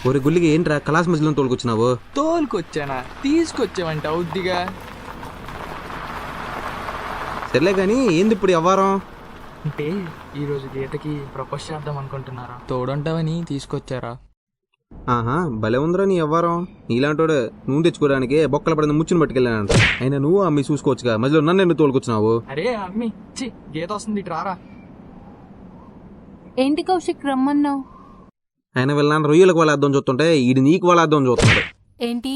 ఒరే గుళ్ళికి ఏంట్రా క్లాస్ మధ్యలో తోలుకొచ్చినావు? తోలుకొచ్చానా? తీసుకొచ్చావంట అవుద్దిగా. సర్లే కానీ ఏంది ఇప్పుడు వ్యవహారం? అంటే ఈరోజు గీతకి ప్రపోజ్ చేద్దాం అనుకుంటున్నారా? తోడుంటావని తీసుకొచ్చారా? ఆహా, భలే ఉందిరా నీ వ్యవహారం. నీలాంటోడు నూనె తెచ్చుకోవడానికి బొక్కల పడిన ముచ్చుని పట్టుకెళ్ళానంట. అయినా నువ్వు అమ్మి చూసుకోవచ్చుగా, మధ్యలో నన్ను ఎందుకు తోలుకొచ్చినావు? అరే అమ్మి చి గీత వస్తుంది ఇటు రారా. ఏంటి కౌశిక్ రమ్మన్నావు? ఆయన వెళ్ళాను రొయ్యలకు వాళ్ళ చూస్తుంటే ఈడు నీకు వాళ్ళ చూస్తున్నాడు. ఏంటి?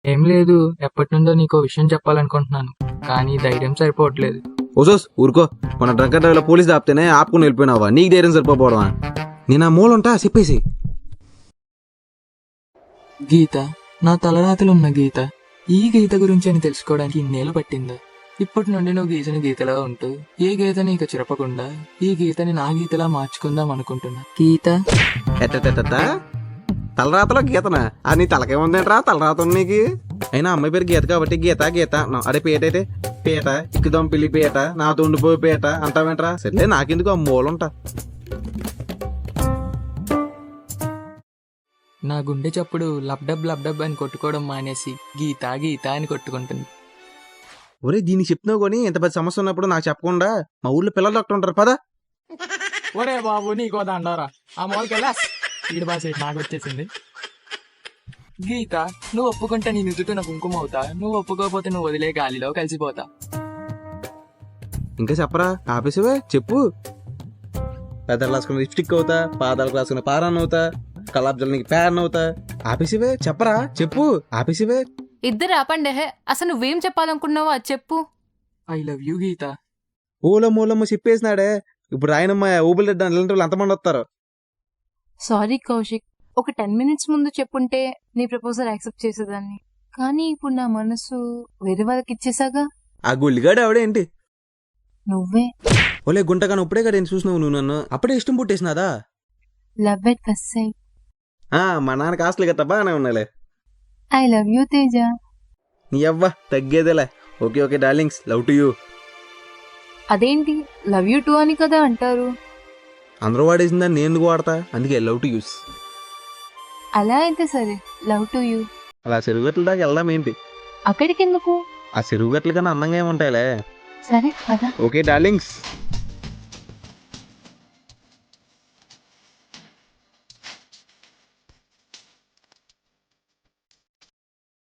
ఏం లేదు, ఎప్పటి నుండో నీకో విషయం చెప్పాలనుకుంటున్నాను కానీ ధైర్యం సరిపోవట్లేదు. ఓసోస్ ఊరుకో, మన డ్రంక్ అండ్ డ్రైవ్లో పోలీసు ఆపితేనే ఆపుకుని వెళ్ళిపోయినావా? నీకు ధైర్యం సరిపోవడమా? నేను ఆ మూలంటా చెప్పేసి. గీత నా తలరాతలు ఉన్న గీత, ఈ గీత గురించి అని తెలుసుకోవడానికి ఇన్నేళ్ళు పట్టిందా? ఇప్పటి నుండి నువ్వు గీతని గీతలా ఉంటూ ఏ గీతని ఇక చిరపకుండా ఈ గీతని నా గీతలా మార్చుకుందాం అనుకుంటున్నా. గీత ఎట్ట తలరాతలో గీతనా? అది నీ తలకేముందేంట్రా తలరాత నీకు? అయినా అమ్మాయి పేరు గీత కాబట్టి గీత గీత అరే పేట అయితే పేట, ఇక్కుదాం పిల్లి పేట, నాతో ఉండిపోయి పేట అంటావేంట్రా? సర్లే నాకెందుకు ఆ మూలంట. నా గుండె చప్పుడు లబ్డబ్ లబ్డబ్ అని కొట్టుకోవడం మానేసి గీత గీత అని కొట్టుకుంటుంది. ఒరే దీనికి చెప్తున్నావు కొని ఎంత పెద్ద సమస్య ఉన్నప్పుడు నాకు చెప్పకుండా మా ఊర్లో పిల్లలు డాక్టర్ ఉంటారు పదా. ఒరే బాబు నీకో దండరా, ఆ మోల్కెళ్ళా ఈడు బాగా నాకు వచ్చేసింది. గీత నువ్వు ఒప్పుకుంటే నీ నుదుట నా కుంకుమ అవుతా, నువ్వు ఒప్పుకోకపోతే నువ్వు వదిలే గాలిలో కలిసిపోతా. ఇంకా చెప్పరా? ఆపేసివే చెప్పు. పెద్దలు రాసుకున్న లిప్స్టిక్ అవుతా, పాదాలకు రాసుకున్న పారాన్ అవుతా, కలాబ్ జల్నికి ప్యాన్ అవుతా. ఆపేసివే చెప్పరా? చెప్పు ఆపేసివే. ఇద్దరు ఆపండి. అసలు నువ్వేం చెప్పాలనుకున్నావో అది చెప్పు. ఐ లవ్ యూ గీత. మూలమ్మ చెప్పేసినాడే. ఇప్పుడు ఆయనమ్మ ఊబిలెడ్డ ఇలాంటి వాళ్ళు ఎంతమంది వస్తారు? సారీ కౌశిక్, ఒక 10 minutes ముందు చెప్పుంటే నీ ప్రపోజల్ యాక్సెప్ట్ చేసేదాన్ని. కానీ ఇప్పుడు నా మనసు వేరే వాళ్ళకి ఇచ్చేసాగా. ఆ గుళ్ళిగాడు ఆవిడేంటి? నువ్వే. ఓలే గుంటగాను ఇప్పుడే కదా చూసినావు నువ్వు నన్ను, అప్పుడే ఇష్టం పుట్టేసినాదా? Love at first sight. మా నాన్న కాస్ట్లీ కదా బాగానే ఉన్నాలే. I love you Teja. నీ అవ్వ తగ్గేదేలే. Okay darlings, love to you. అదేంటి లవ్ యూ టూ అని కదా అంటారు? అందరూ వాడేసిందని నేను ఎందుకు వాడతా? అందుకే లవ్ టు యూస్. అలా అయితే సరే, లవ్ టు యూ. అలా చెరువుగట్ల దాకా వెళ్దాం ఏంటి? అక్కడికి ఎందుకు? ఆ చెరువుగట్ల కన్నా అందంగా ఏముంటాయిలే. సరే కదా. Okay darlings.